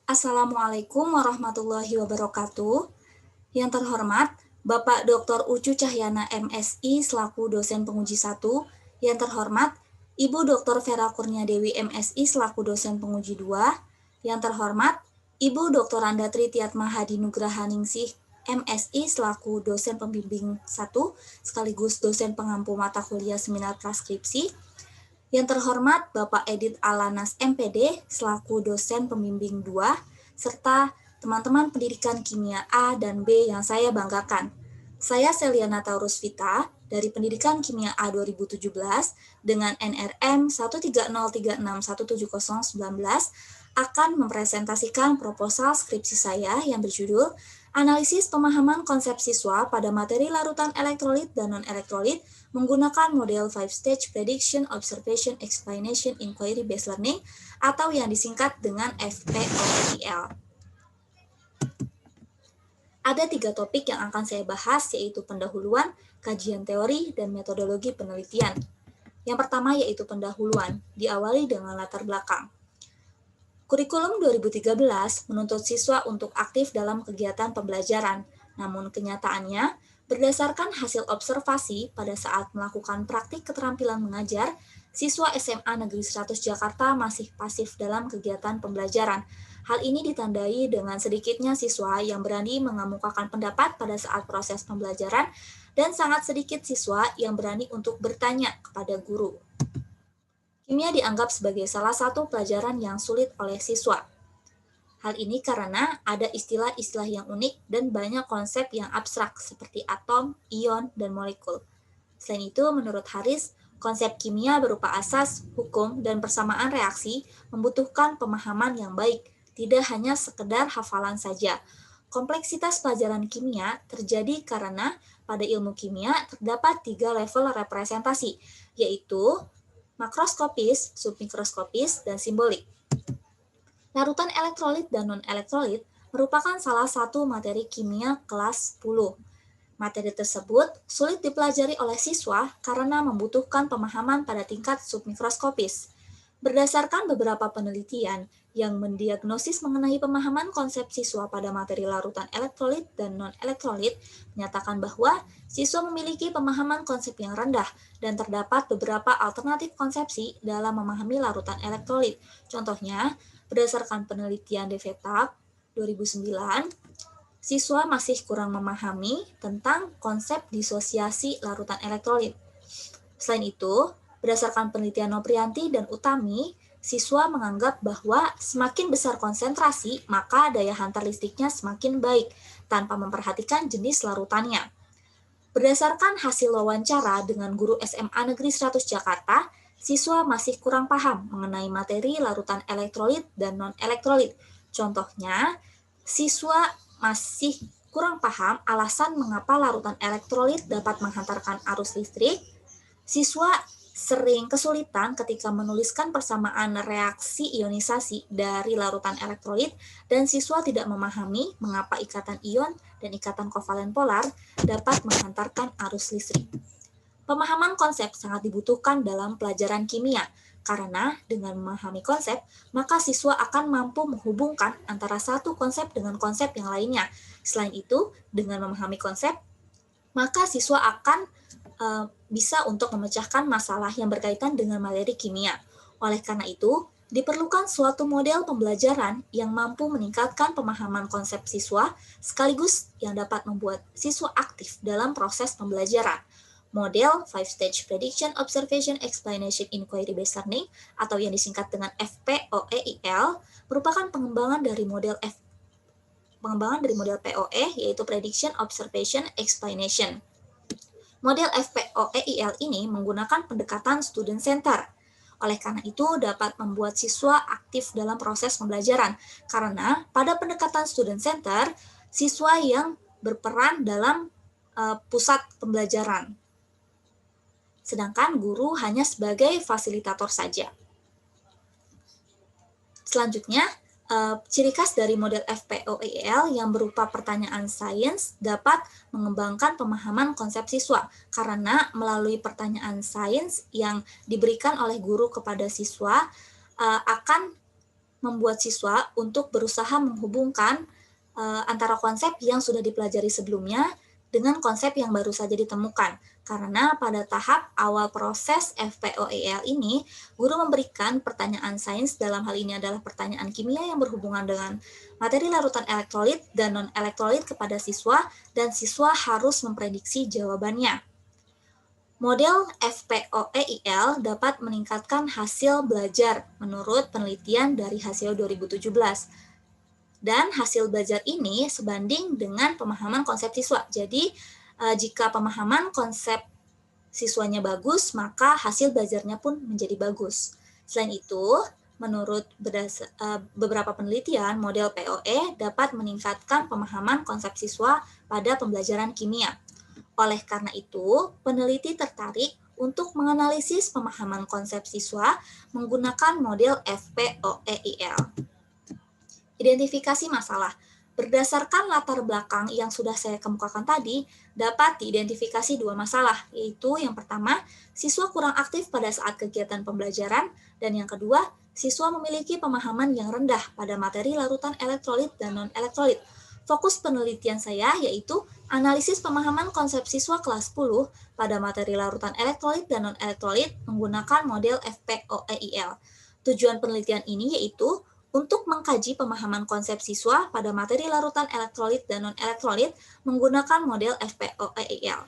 Assalamualaikum warahmatullahi wabarakatuh. Yang terhormat, Bapak Dr. Ucu Cahyana MSI selaku dosen penguji 1. Yang terhormat, Ibu Dr. Vera Kurniadewi MSI selaku dosen penguji 2. Yang terhormat, Ibu Dr. Randa Tritiatma Hadi Nugrahaningsih MSI selaku dosen pembimbing 1 sekaligus dosen pengampu mata kuliah seminar transkripsi. Yang terhormat Bapak Edit Alanas MPD selaku dosen pembimbing 2, serta teman-teman pendidikan kimia A dan B yang saya banggakan. Saya Seliana Taurus Vita dari Pendidikan Kimia A 2017 dengan NRM 13036170119 akan mempresentasikan proposal skripsi saya yang berjudul Analisis Pemahaman Konsep Siswa pada Materi Larutan Elektrolit dan Non-Elektrolit menggunakan model 5-stage Prediction, Observation, Explanation, Inquiry Based Learning atau yang disingkat dengan FPOIL. Ada 3 topik yang akan saya bahas, yaitu pendahuluan, kajian teori, dan metodologi penelitian. Yang pertama yaitu pendahuluan, diawali dengan latar belakang. Kurikulum 2013 menuntut siswa untuk aktif dalam kegiatan pembelajaran, namun kenyataannya, berdasarkan hasil observasi pada saat melakukan praktik keterampilan mengajar, siswa SMA Negeri 100 Jakarta masih pasif dalam kegiatan pembelajaran. Hal ini ditandai dengan sedikitnya siswa yang berani mengemukakan pendapat pada saat proses pembelajaran dan sangat sedikit siswa yang berani untuk bertanya kepada guru. Kimia dianggap sebagai salah satu pelajaran yang sulit oleh siswa. Hal ini karena ada istilah-istilah yang unik dan banyak konsep yang abstrak seperti atom, ion, dan molekul. Selain itu, menurut Harris, konsep kimia berupa asas, hukum, dan persamaan reaksi membutuhkan pemahaman yang baik, tidak hanya sekedar hafalan saja. Kompleksitas pelajaran kimia terjadi karena pada ilmu kimia terdapat 3 level representasi, yaitu makroskopis, submikroskopis, dan simbolik. Larutan elektrolit dan non-elektrolit merupakan salah satu materi kimia kelas 10. Materi tersebut sulit dipelajari oleh siswa karena membutuhkan pemahaman pada tingkat submikroskopis. Berdasarkan beberapa penelitian yang mendiagnosis mengenai pemahaman konsep siswa pada materi larutan elektrolit dan non-elektrolit, menyatakan bahwa siswa memiliki pemahaman konsep yang rendah dan terdapat beberapa alternatif konsepsi dalam memahami larutan elektrolit. Contohnya, berdasarkan penelitian Devetak 2009, siswa masih kurang memahami tentang konsep disosiasi larutan elektrolit. Selain itu, berdasarkan penelitian Noprianti dan Utami, siswa menganggap bahwa semakin besar konsentrasi, maka daya hantar listriknya semakin baik, tanpa memperhatikan jenis larutannya. Berdasarkan hasil wawancara dengan guru SMA Negeri 100 Jakarta, siswa masih kurang paham mengenai materi larutan elektrolit dan non-elektrolit. Contohnya, siswa masih kurang paham alasan mengapa larutan elektrolit dapat menghantarkan arus listrik. Siswa sering kesulitan ketika menuliskan persamaan reaksi ionisasi dari larutan elektrolit dan siswa tidak memahami mengapa ikatan ion dan ikatan kovalen polar dapat menghantarkan arus listrik. Pemahaman konsep sangat dibutuhkan dalam pelajaran kimia, karena dengan memahami konsep, maka siswa akan mampu menghubungkan antara satu konsep dengan konsep yang lainnya. Selain itu, dengan memahami konsep, maka siswa akan bisa untuk memecahkan masalah yang berkaitan dengan materi kimia. Oleh karena itu, diperlukan suatu model pembelajaran yang mampu meningkatkan pemahaman konsep siswa, sekaligus yang dapat membuat siswa aktif dalam proses pembelajaran. Model 5-stage Prediction, Observation, Explanation, Inquiry Based Learning atau yang disingkat dengan FPOEIL merupakan pengembangan dari model POE, yaitu Prediction, Observation, Explanation. Model FPOEIL ini menggunakan pendekatan student center. Oleh karena itu, dapat membuat siswa aktif dalam proses pembelajaran, karena pada pendekatan student center, siswa yang berperan dalam pusat pembelajaran. Sedangkan guru hanya sebagai fasilitator saja. Selanjutnya, ciri khas dari model FPOEL yang berupa pertanyaan sains dapat mengembangkan pemahaman konsep siswa, karena melalui pertanyaan sains yang diberikan oleh guru kepada siswa akan membuat siswa untuk berusaha menghubungkan antara konsep yang sudah dipelajari sebelumnya dengan konsep yang baru saja ditemukan. Karena pada tahap awal proses FPOEL ini, guru memberikan pertanyaan sains, dalam hal ini adalah pertanyaan kimia yang berhubungan dengan materi larutan elektrolit dan non-elektrolit kepada siswa, dan siswa harus memprediksi jawabannya. Model FPOEIL dapat meningkatkan hasil belajar menurut penelitian dari hasil 2017. Dan hasil belajar ini sebanding dengan pemahaman konsep siswa. Jadi, jika pemahaman konsep siswanya bagus, maka hasil belajarnya pun menjadi bagus. Selain itu, menurut beberapa penelitian, model POE dapat meningkatkan pemahaman konsep siswa pada pembelajaran kimia. Oleh karena itu, peneliti tertarik untuk menganalisis pemahaman konsep siswa menggunakan model FPOEIL. Identifikasi masalah. Berdasarkan latar belakang yang sudah saya kemukakan tadi, dapat diidentifikasi dua masalah, yaitu yang pertama, siswa kurang aktif pada saat kegiatan pembelajaran, dan yang kedua, siswa memiliki pemahaman yang rendah pada materi larutan elektrolit dan non-elektrolit. Fokus penelitian saya yaitu analisis pemahaman konsep siswa kelas 10 pada materi larutan elektrolit dan non-elektrolit menggunakan model FPOEIL. Tujuan penelitian ini yaitu untuk mengkaji pemahaman konsep siswa pada materi larutan elektrolit dan non-elektrolit menggunakan model FPOEIL.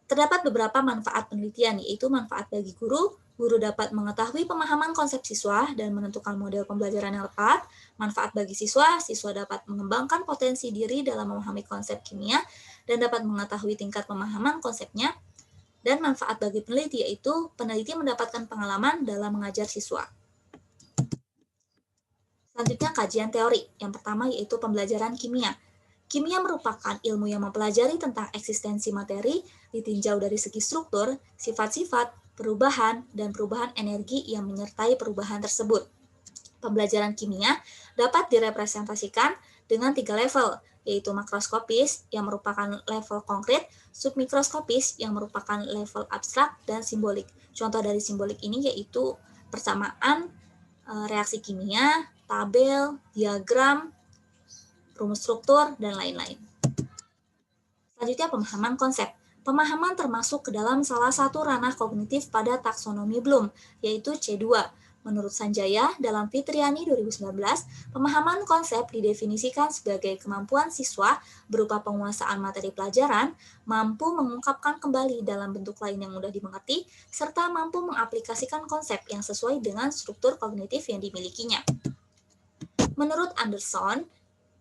Terdapat beberapa manfaat penelitian, yaitu manfaat bagi guru dapat mengetahui pemahaman konsep siswa dan menentukan model pembelajaran yang tepat. Manfaat bagi siswa dapat mengembangkan potensi diri dalam memahami konsep kimia dan dapat mengetahui tingkat pemahaman konsepnya. Dan manfaat bagi peneliti yaitu peneliti mendapatkan pengalaman dalam mengajar siswa. Selanjutnya kajian teori. Yang pertama yaitu pembelajaran kimia. Kimia merupakan ilmu yang mempelajari tentang eksistensi materi ditinjau dari segi struktur, sifat-sifat, perubahan, dan perubahan energi yang menyertai perubahan tersebut. Pembelajaran kimia dapat direpresentasikan dengan 3 level, yaitu makroskopis yang merupakan level konkret, submikroskopis yang merupakan level abstrak, dan simbolik. Contoh dari simbolik ini yaitu persamaan reaksi kimia, tabel, diagram, rumus struktur, dan lain-lain. Selanjutnya pemahaman konsep. Pemahaman termasuk ke dalam salah satu ranah kognitif pada taksonomi Bloom, yaitu C2. Menurut Sanjaya, dalam Fitriani 2019, pemahaman konsep didefinisikan sebagai kemampuan siswa berupa penguasaan materi pelajaran, mampu mengungkapkan kembali dalam bentuk lain yang mudah dimengerti, serta mampu mengaplikasikan konsep yang sesuai dengan struktur kognitif yang dimilikinya. Menurut Anderson,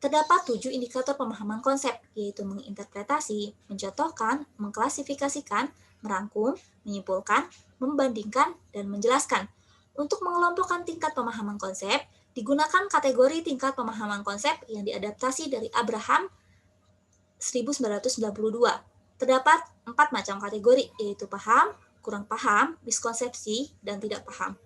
terdapat 7 indikator pemahaman konsep, yaitu menginterpretasi, mencontohkan, mengklasifikasikan, merangkum, menyimpulkan, membandingkan, dan menjelaskan. Untuk mengelompokkan tingkat pemahaman konsep, digunakan kategori tingkat pemahaman konsep yang diadaptasi dari Abraham 1992. Terdapat 4 macam kategori, yaitu paham, kurang paham, miskonsepsi, dan tidak paham.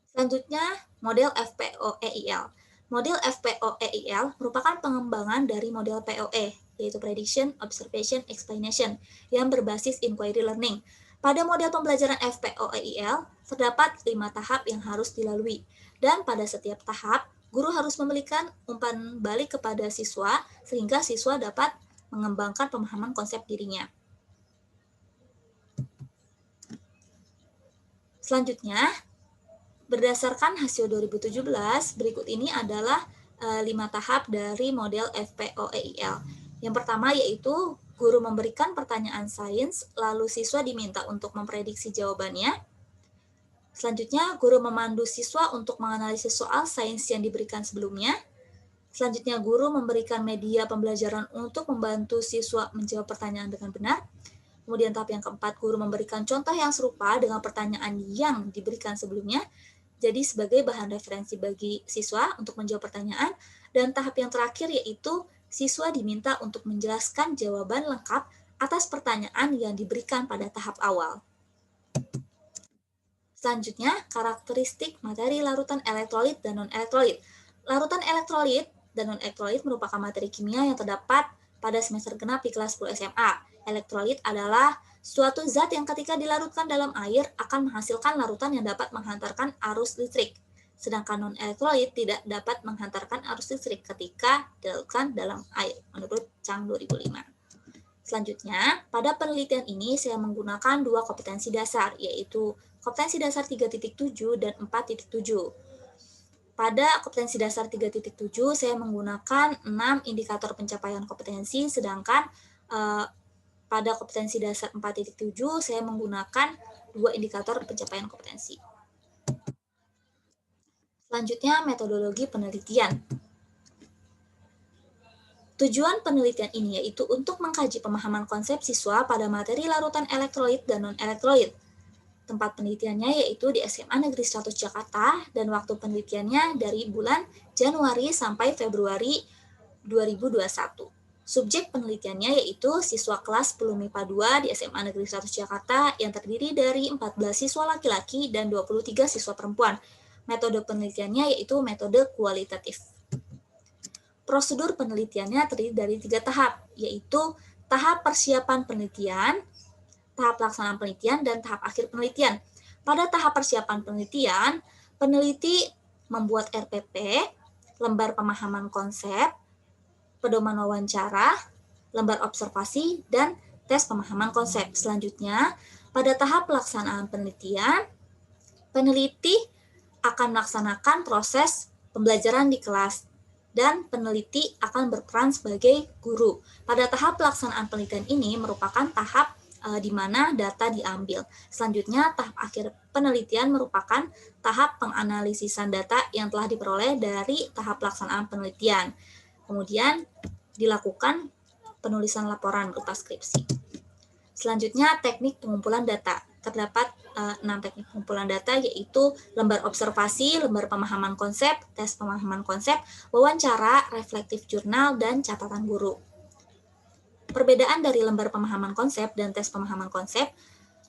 Selanjutnya, model FPOEIL. Model FPOEIL merupakan pengembangan dari model POE, yaitu Prediction, Observation, Explanation, yang berbasis inquiry learning. Pada model pembelajaran FPOEIL, terdapat 5 tahap yang harus dilalui, dan pada setiap tahap, guru harus memberikan umpan balik kepada siswa, sehingga siswa dapat mengembangkan pemahaman konsep dirinya. Selanjutnya, berdasarkan hasil 2017, berikut ini adalah 5 tahap dari model FPOEIL. Yang pertama yaitu guru memberikan pertanyaan sains, lalu siswa diminta untuk memprediksi jawabannya. Selanjutnya, guru memandu siswa untuk menganalisis soal sains yang diberikan sebelumnya. Selanjutnya, guru memberikan media pembelajaran untuk membantu siswa menjawab pertanyaan dengan benar. Kemudian tahap yang keempat, guru memberikan contoh yang serupa dengan pertanyaan yang diberikan sebelumnya, jadi sebagai bahan referensi bagi siswa untuk menjawab pertanyaan. Dan tahap yang terakhir yaitu siswa diminta untuk menjelaskan jawaban lengkap atas pertanyaan yang diberikan pada tahap awal. Selanjutnya, karakteristik materi larutan elektrolit dan non-elektrolit. Larutan elektrolit dan non-elektrolit merupakan materi kimia yang terdapat pada semester genap di kelas 10 SMA. Elektrolit adalah suatu zat yang ketika dilarutkan dalam air akan menghasilkan larutan yang dapat menghantarkan arus listrik. sedangkan non-elektrolit tidak dapat menghantarkan arus listrik ketika dilarutkan dalam air, menurut Chang 2005. Selanjutnya, pada penelitian ini saya menggunakan dua kompetensi dasar, yaitu kompetensi dasar 3.7 dan 4.7. Pada kompetensi dasar 3.7, saya menggunakan 6 indikator pencapaian kompetensi, sedangkan pada kompetensi dasar 4.7, saya menggunakan 2 indikator pencapaian kompetensi. Selanjutnya, metodologi penelitian. Tujuan penelitian ini yaitu untuk mengkaji pemahaman konsep siswa pada materi larutan elektrolit dan non-elektrolit. Tempat penelitiannya yaitu di SMA Negeri 100 Jakarta, dan waktu penelitiannya dari bulan Januari sampai Februari 2021. Subjek penelitiannya yaitu siswa kelas 10 MIPA 2 di SMA Negeri 100 Jakarta yang terdiri dari 14 siswa laki-laki dan 23 siswa perempuan. Metode penelitiannya yaitu metode kualitatif. Prosedur penelitiannya terdiri dari 3 tahap, yaitu tahap persiapan penelitian, tahap pelaksanaan penelitian, dan tahap akhir penelitian. Pada tahap persiapan penelitian, peneliti membuat RPP, lembar pemahaman konsep, pedoman wawancara, lembar observasi, dan tes pemahaman konsep. Selanjutnya, pada tahap pelaksanaan penelitian, peneliti akan melaksanakan proses pembelajaran di kelas, dan peneliti akan berperan sebagai guru. Pada tahap pelaksanaan penelitian ini merupakan tahap di mana data diambil. Selanjutnya, tahap akhir penelitian merupakan tahap penganalisisan data yang telah diperoleh dari tahap pelaksanaan penelitian. Kemudian dilakukan penulisan laporan berupa skripsi. Selanjutnya, teknik pengumpulan data. Terdapat 6 teknik pengumpulan data, yaitu lembar observasi, lembar pemahaman konsep, tes pemahaman konsep, wawancara, reflektif jurnal, dan catatan guru. Perbedaan dari lembar pemahaman konsep dan tes pemahaman konsep,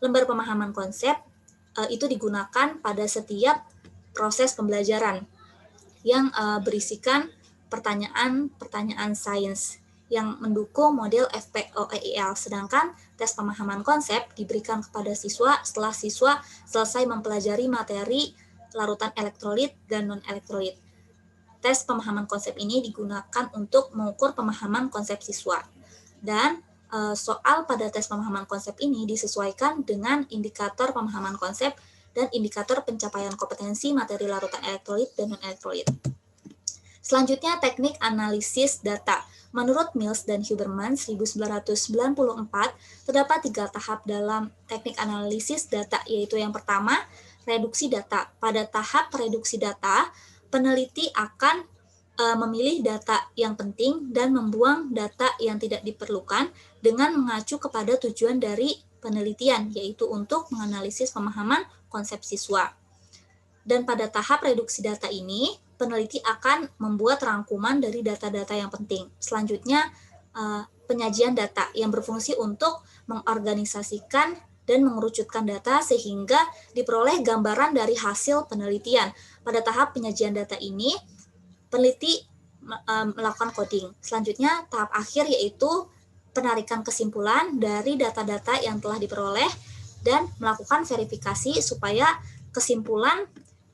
lembar pemahaman konsep itu digunakan pada setiap proses pembelajaran yang berisikan pertanyaan-pertanyaan sains yang mendukung model FPOEIL, sedangkan tes pemahaman konsep diberikan kepada siswa setelah siswa selesai mempelajari materi larutan elektrolit dan non-elektrolit. Tes pemahaman konsep ini digunakan untuk mengukur pemahaman konsep siswa. Dan soal pada tes pemahaman konsep ini disesuaikan dengan indikator pemahaman konsep dan indikator pencapaian kompetensi materi larutan elektrolit dan non-elektrolit. Selanjutnya, teknik analisis data. Menurut Mills dan Huberman 1994, terdapat 3 tahap dalam teknik analisis data, yaitu yang pertama, reduksi data. Pada tahap reduksi data, peneliti akan memilih data yang penting dan membuang data yang tidak diperlukan dengan mengacu kepada tujuan dari penelitian, yaitu untuk menganalisis pemahaman konsep siswa. Dan pada tahap reduksi data ini, peneliti akan membuat rangkuman dari data-data yang penting. Selanjutnya, penyajian data yang berfungsi untuk mengorganisasikan dan mengerucutkan data sehingga diperoleh gambaran dari hasil penelitian. Pada tahap penyajian data ini, peneliti melakukan coding. Selanjutnya, tahap akhir yaitu penarikan kesimpulan dari data-data yang telah diperoleh dan melakukan verifikasi supaya kesimpulan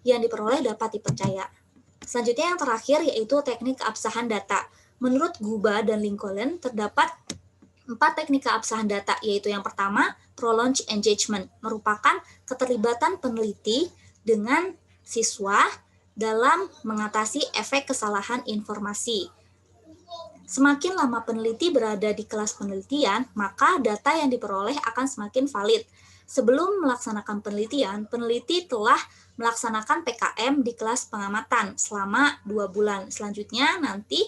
yang diperoleh dapat dipercaya. Selanjutnya yang terakhir yaitu teknik keabsahan data. Menurut Guba dan Lincoln, terdapat 4 teknik keabsahan data, yaitu yang pertama, prolonged engagement, merupakan keterlibatan peneliti dengan siswa dalam mengatasi efek kesalahan informasi. Semakin lama peneliti berada di kelas penelitian, maka data yang diperoleh akan semakin valid. Sebelum melaksanakan penelitian, peneliti telah melaksanakan PKM di kelas pengamatan selama 2 bulan. Selanjutnya nanti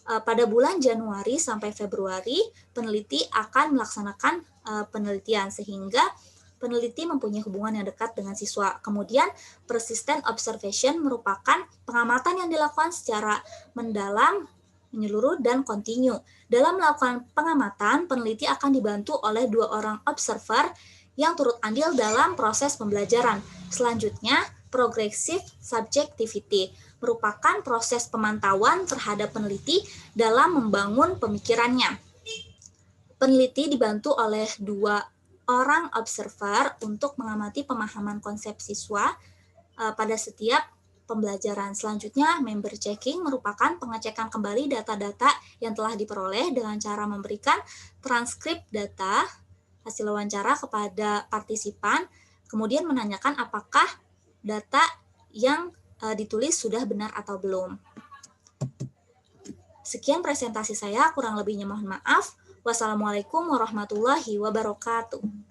pada bulan Januari sampai Februari, peneliti akan melaksanakan penelitian sehingga peneliti mempunyai hubungan yang dekat dengan siswa. Kemudian, persistent observation merupakan pengamatan yang dilakukan secara mendalam, menyeluruh, dan kontinu. Dalam melakukan pengamatan, peneliti akan dibantu oleh 2 orang observer yang turut andil dalam proses pembelajaran. Selanjutnya, progressive subjectivity merupakan proses pemantauan terhadap peneliti dalam membangun pemikirannya. Peneliti dibantu oleh 2 orang observer untuk mengamati pemahaman konsep siswa pada setiap pembelajaran selanjutnya, member checking merupakan pengecekan kembali data-data yang telah diperoleh dengan cara memberikan transkrip data hasil wawancara kepada partisipan, kemudian menanyakan apakah data yang ditulis sudah benar atau belum. Sekian presentasi saya, kurang lebihnya mohon maaf. Wassalamualaikum warahmatullahi wabarakatuh.